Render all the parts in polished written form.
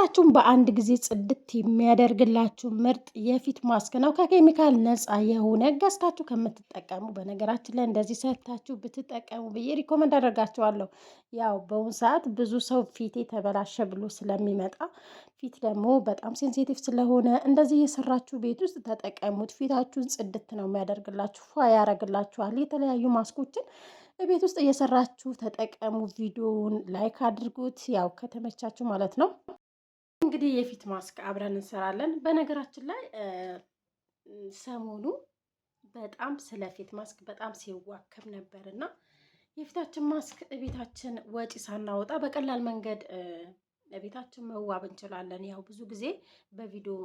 ፊታችሁን በአንድ ጊዜ ጽድት የሚያደርግላችሁ ምርጥ የፊት ማስክ ነው። ከኬሚካል ነፃ የሆነ ገዝታችሁ ከምትጠቀሙ በነገራችን ላይ እንደዚህ ሰርታችሁ ብትጠቀሙ ብዬ ሪኮመንድ አደርጋችኋለሁ። ያው በአሁኑ ሰዓት ብዙ ሰው ፊቴ ተበላሸ ብሎ ስለሚመጣ ፊት ደግሞ በጣም ሴንሲቲቭ ስለሆነ እንደዚህ እየሰራችሁ ቤት ውስጥ ተጠቀሙት። ፊታችሁን ጽድት ነው የሚያደርግላችሁ፣ ፏ ያደርግላችኋል። የተለያዩ ማስኮችን ቤት ውስጥ እየሰራችሁ ተጠቀሙ። ቪዲዮውን ላይክ አድርጉት፣ ያው ከተመቻችሁ ማለት ነው። እንግዲህ የፊት ማስክ አብረን እንሰራለን። በነገራችን ላይ ሰሞኑ በጣም ስለ ፊት ማስክ በጣም ሲዋከብ ነበር እና የፊታችን ማስክ ቤታችን ወጪ ሳናወጣ በቀላል መንገድ ቤታችን መዋብ እንችላለን። ያው ብዙ ጊዜ በቪዲዮ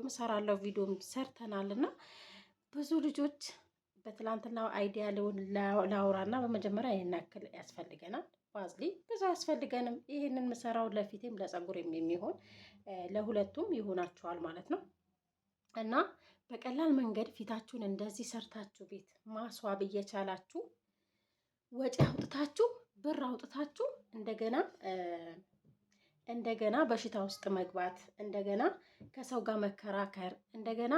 እሰራለሁ፣ ቪዲዮም ሰርተናል እና ብዙ ልጆች በትላንትናው አይዲያ ላውራና በመጀመሪያ ይሄን ያክል ያስፈልገናል። ቫዝሊን ብዙ አያስፈልገንም። ይሄንን የምሰራው ለፊቴም ለጸጉሬም የሚሆን ለሁለቱም ይሆናችኋል ማለት ነው። እና በቀላል መንገድ ፊታችሁን እንደዚህ ሰርታችሁ ቤት ማስዋብ እየቻላችሁ ወጪ አውጥታችሁ ብር አውጥታችሁ እንደገና በሽታ ውስጥ መግባት፣ እንደገና ከሰው ጋር መከራከር፣ እንደገና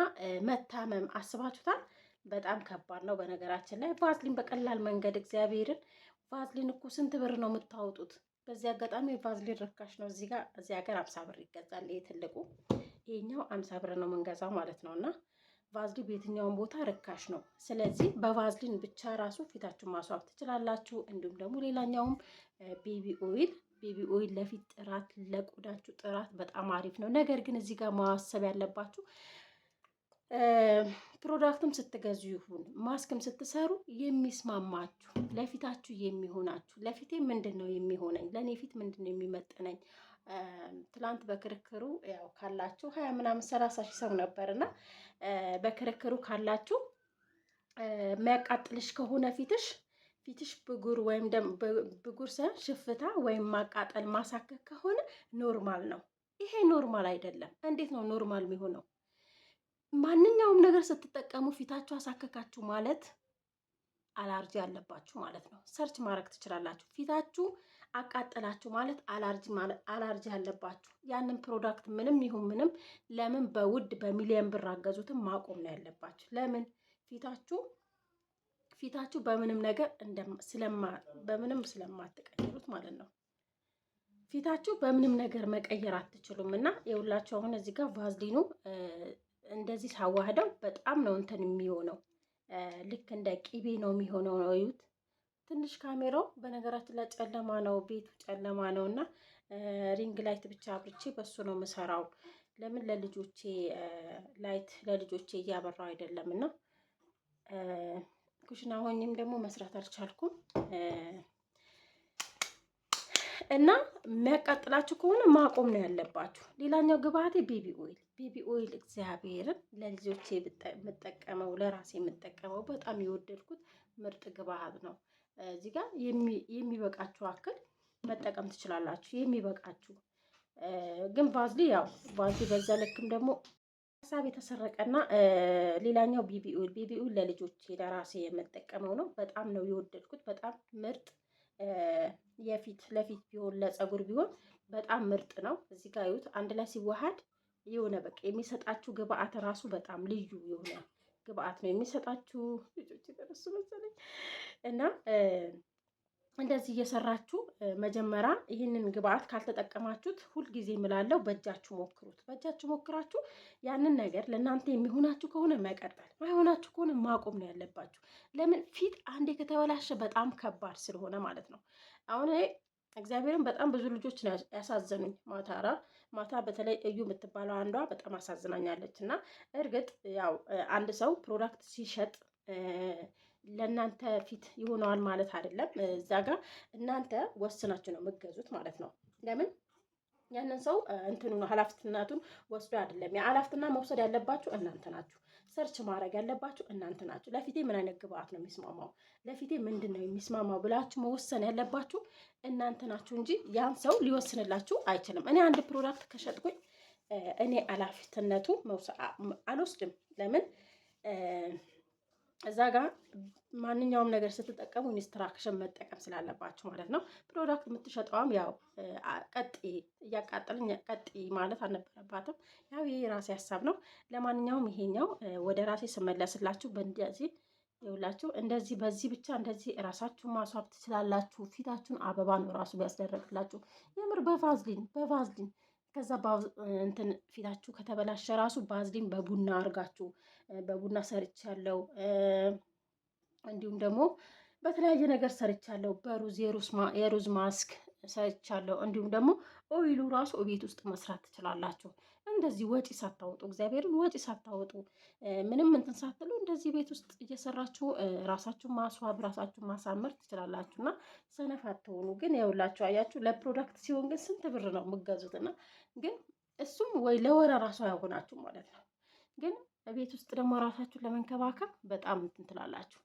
መታመም አስባችሁታል? በጣም ከባድ ነው። በነገራችን ላይ ቫዝሊን በቀላል መንገድ እግዚአብሔርን ቫዝሊን እኮ ስንት ብር ነው የምታወጡት? በዚህ አጋጣሚ ቫዝሊን ርካሽ ነው። እዚህ ሀገር 50 ብር ይገዛል። ይሄ ትልቁ፣ ይሄኛው 50 ብር ነው የምንገዛው ማለት ነው። እና ቫዝሊን በየትኛውን ቦታ ርካሽ ነው። ስለዚህ በቫዝሊን ብቻ ራሱ ፊታችሁን ማስዋብ ትችላላችሁ። እንዲሁም ደግሞ ሌላኛውም ቤቢ ኦይል ለፊት ጥራት፣ ለቆዳችሁ ጥራት በጣም አሪፍ ነው። ነገር ግን እዚህ ጋር ማሰብ ያለባችሁ ፕሮዳክትም ስትገዙ ይሁን ማስክም ስትሰሩ የሚስማማችሁ ለፊታችሁ የሚሆናችሁ። ለፊቴ ምንድን ነው የሚሆነኝ፣ ለእኔ ፊት ምንድን ነው የሚመጥነኝ? ትላንት በክርክሩ ያው ካላችሁ 20 ምናምን 30 ሺህ ሰው ነበርና በክርክሩ ካላችሁ የሚያቃጥልሽ ከሆነ ፊትሽ ብጉር ወይም ብጉር ሳይሆን ሽፍታ ወይም ማቃጠል ማሳከክ ከሆነ ኖርማል ነው። ይሄ ኖርማል አይደለም። እንዴት ነው ኖርማል የሚሆነው? ማንኛውም ነገር ስትጠቀሙ ፊታችሁ አሳከካችሁ ማለት አላርጂ አለባችሁ ማለት ነው። ሰርች ማድረግ ትችላላችሁ። ፊታችሁ አቃጠላችሁ ማለት አላርጂ አለባችሁ። ያንን ፕሮዳክት ምንም ይሁን ምንም ለምን በውድ በሚሊዮን ብር አገዙትም ማቆም ነው ያለባችሁ። ለምን ፊታችሁ በምንም ነገር በምንም ስለማትቀይሩት ማለት ነው። ፊታችሁ በምንም ነገር መቀየር አትችሉም። እና የሁላችሁ አሁን እዚህ ጋር ቫዝሊኑ እንደዚህ ሳዋህደው በጣም ነው እንትን የሚሆነው፣ ልክ እንደ ቂቤ ነው የሚሆነው ነው። እዩት። ትንሽ ካሜራው በነገራችን ላይ ጨለማ ነው፣ ቤቱ ጨለማ ነው እና ሪንግ ላይት ብቻ አብርቼ በሱ ነው የምሰራው። ለምን ለልጆቼ እያበራው አይደለም እና ኩሽና ሆኜም ደግሞ መስራት አልቻልኩም። እና የሚያቃጥላችሁ ከሆነ ማቆም ነው ያለባችሁ። ሌላኛው ግብአቴ ቤቢ ኦይል እግዚአብሔርን ለልጆቼ የምጠቀመው ለራሴ የምጠቀመው በጣም የወደድኩት ምርጥ ግብአት ነው። እዚህ ጋር የሚበቃችሁ አክል መጠቀም ትችላላችሁ። የሚበቃችሁ ግን ቫዝሊ በዛ ልክም ደግሞ ሀሳብ የተሰረቀና ሌላኛው ቤቢ ኦይል ለልጆቼ ለራሴ የምጠቀመው ነው። በጣም ነው የወደድኩት። በጣም ምርጥ ለፊት ቢሆን ለፀጉር ቢሆን በጣም ምርጥ ነው። እዚህ ጋር ይዩት። አንድ ላይ ሲዋሃድ የሆነ በቃ የሚሰጣችሁ ግብአት ራሱ በጣም ልዩ የሆነ ግብአት ነው የሚሰጣችሁ። ልጆች ተረሱ መሰለኝ እና እንደዚህ እየሰራችሁ መጀመሪያ ይህንን ግብአት ካልተጠቀማችሁት ሁልጊዜ እምላለሁ በእጃችሁ ሞክሩት። በእጃችሁ ሞክራችሁ ያንን ነገር ለእናንተ የሚሆናችሁ ከሆነ መቀጠል፣ ማይሆናችሁ ከሆነ ማቆም ነው ያለባችሁ። ለምን ፊት አንዴ ከተበላሸ በጣም ከባድ ስለሆነ ማለት ነው። አሁን እግዚአብሔርን በጣም ብዙ ልጆች ነው ያሳዘኑኝ። ማታ በተለይ እዩ የምትባለው አንዷ በጣም አሳዝናኛለች። እና እርግጥ ያው አንድ ሰው ፕሮዳክት ሲሸጥ ለእናንተ ፊት ይሆነዋል ማለት አይደለም። እዛ ጋር እናንተ ወስናችሁ ነው የምትገዙት ማለት ነው። ለምን ያንን ሰው ኃላፊነቱን ወስዶ አይደለም። የኃላፊነትና መውሰድ ያለባችሁ እናንተ ናችሁ። ሰርች ማድረግ ያለባችሁ እናንተ ናችሁ። ለፊቴ ምን አይነት ግብአት ነው የሚስማማው፣ ለፊቴ ምንድን ነው የሚስማማው ብላችሁ መወሰን ያለባችሁ እናንተ ናችሁ እንጂ ያን ሰው ሊወስንላችሁ አይችልም። እኔ አንድ ፕሮዳክት ከሸጥኩኝ እኔ ኃላፊነቱ አልወስድም። ለምን እዛ ጋር ማንኛውም ነገር ስትጠቀሙ ኢንስትራክሽን መጠቀም ስላለባችሁ ማለት ነው። ፕሮዳክት የምትሸጠዋም ያው ቀጥ እያቃጠለኝ ቀጥ ማለት አልነበረባትም። ያው ይሄ የራሴ ሀሳብ ነው። ለማንኛውም ይሄኛው ወደ ራሴ ስመለስላችሁ በእንደዚህ ይውላችሁ እንደዚህ በዚህ ብቻ እንደዚህ ራሳችሁን ማስዋብ ትችላላችሁ። ፊታችሁን አበባ ነው ራሱ ቢያስደረግላችሁ የምር በቫዝሊን ከዛ እንትን ፊታችሁ ከተበላሸ ራሱ ባዝሊን በቡና አርጋችሁ በቡና ሰርቻለሁ። እንዲሁም ደግሞ በተለያየ ነገር ሰርቻለሁ። በሩዝ የሩዝ ማስክ ሰርቻለሁ። እንዲሁም ደግሞ ኦይሉ ራሱ ቤት ውስጥ መስራት ትችላላችሁ። እንደዚህ ወጪ ሳታወጡ እግዚአብሔርን ወጪ ሳታወጡ ምንም እንትን ሳትሉ እንደዚህ ቤት ውስጥ እየሰራችሁ ራሳችሁን ማስዋብ ራሳችሁን ማሳመር ትችላላችሁ። እና ሰነፍ አትሆኑ። ግን ያውላችሁ አያችሁ፣ ለፕሮዳክት ሲሆን ግን ስንት ብር ነው የምገዙት? እና ግን እሱም ወይ ለወረ ራሱ አይሆናችሁ ማለት ነው። ግን ቤት ውስጥ ደግሞ ራሳችሁን ለመንከባከብ በጣም እንትን ትላላችሁ።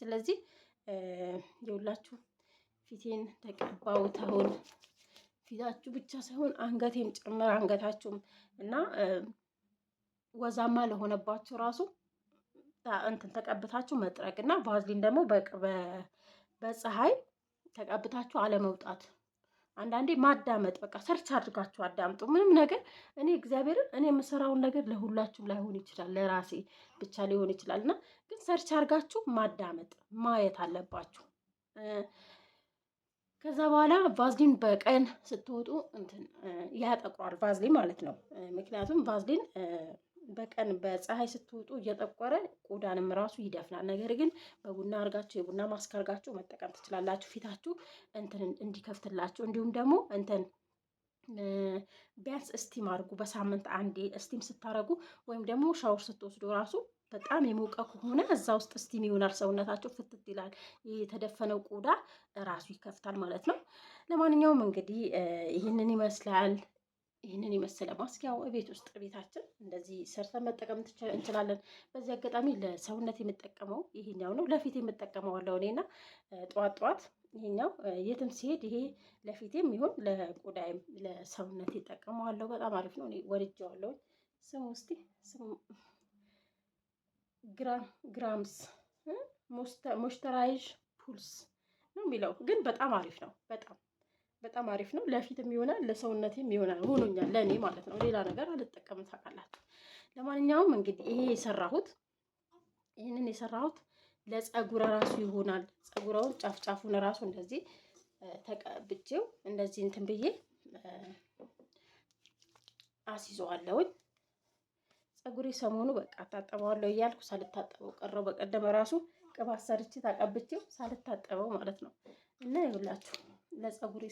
ስለዚህ የሁላችሁ ፊቴን ተቀባሁት። አሁን ፊታችሁ ብቻ ሳይሆን አንገቴም ጭምር አንገታችሁም እና ወዛማ ለሆነባችሁ ራሱ እንትን ተቀብታችሁ መጥረግ እና ቫዝሊን ደግሞ በፀሐይ ተቀብታችሁ አለመውጣት። አንዳንዴ ማዳመጥ በቃ ሰርች አድርጋችሁ አዳምጡ። ምንም ነገር እኔ እግዚአብሔርን እኔ የምሰራውን ነገር ለሁላችሁም ላይሆን ይችላል፣ ለራሴ ብቻ ሊሆን ይችላል። እና ግን ሰርች አድርጋችሁ ማዳመጥ ማየት አለባችሁ። ከዛ በኋላ ቫዝሊን በቀን ስትወጡ እንትን ያጠቁራል ቫዝሊን ማለት ነው። ምክንያቱም ቫዝሊን በቀን በፀሐይ ስትወጡ እየጠቆረ ቆዳንም ራሱ ይደፍናል። ነገር ግን በቡና አርጋችሁ የቡና ማስክ አርጋችሁ መጠቀም ትችላላችሁ። ፊታችሁ እንትን እንዲከፍትላችሁ። እንዲሁም ደግሞ እንትን ቢያንስ እስቲም አድርጉ። በሳምንት አንዴ እስቲም ስታረጉ ወይም ደግሞ ሻወር ስትወስዱ ራሱ በጣም የሞቀ ከሆነ እዛ ውስጥ እስቲም ይሆናል። ሰውነታቸው ፍትት ይላል። የተደፈነው ቆዳ ራሱ ይከፍታል ማለት ነው። ለማንኛውም እንግዲህ ይህንን ይመስላል። ይህንን የመሰለ ማስክ ያው ቤት ውስጥ ቤታችን እንደዚህ ሰርተን መጠቀም እንችላለን። በዚህ አጋጣሚ ለሰውነት የምጠቀመው ይሄኛው ነው። ለፊት የምጠቀመው አለው እኔና ጠዋት ይሄኛው የትም ሲሄድ ይሄ ለፊቴም ይሁን ለቆዳይም ለሰውነት ይጠቀመዋለሁ። በጣም አሪፍ ነው። እኔ ወድጄዋለሁ። ስሙ እስቲ ስሙ ግራምስ ሞይስቸራይዝ ፑልስ ነው የሚለው፣ ግን በጣም አሪፍ ነው። በጣም አሪፍ ነው። ለፊትም ይሆናል ለሰውነትም ይሆናል። ሆኖኛል ለእኔ ማለት ነው። ሌላ ነገር አልጠቀምም ታውቃላችሁ። ለማንኛውም እንግዲህ ይህንን የሰራሁት ለፀጉር ራሱ ይሆናል። ፀጉራውን ጫፉን ራሱ እንደዚህ ተቀብቼው እንደዚህ እንትን ብዬ አስይዘዋለሁኝ። ፀጉሬ ሰሞኑ በቃ ታጠበዋለሁ እያልኩ ሳልታጠበው ቀረው። በቀደመ ራሱ ቅባት ሰርቼ ታቀብቼው ሳልታጠበው ማለት ነው። እና ይኸውላችሁ ለፀጉሬ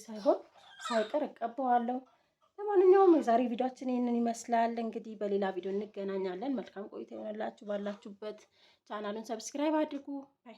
ሳይቀር እቀባዋለሁ። ለማንኛውም የዛሬ ቪዲዮአችን ይህንን ይመስላል። እንግዲህ በሌላ ቪዲዮ እንገናኛለን። መልካም ቆይታ ይሆንላችሁ። ባላችሁበት ቻናሉን ሰብስክራይብ አድርጉ። ባይ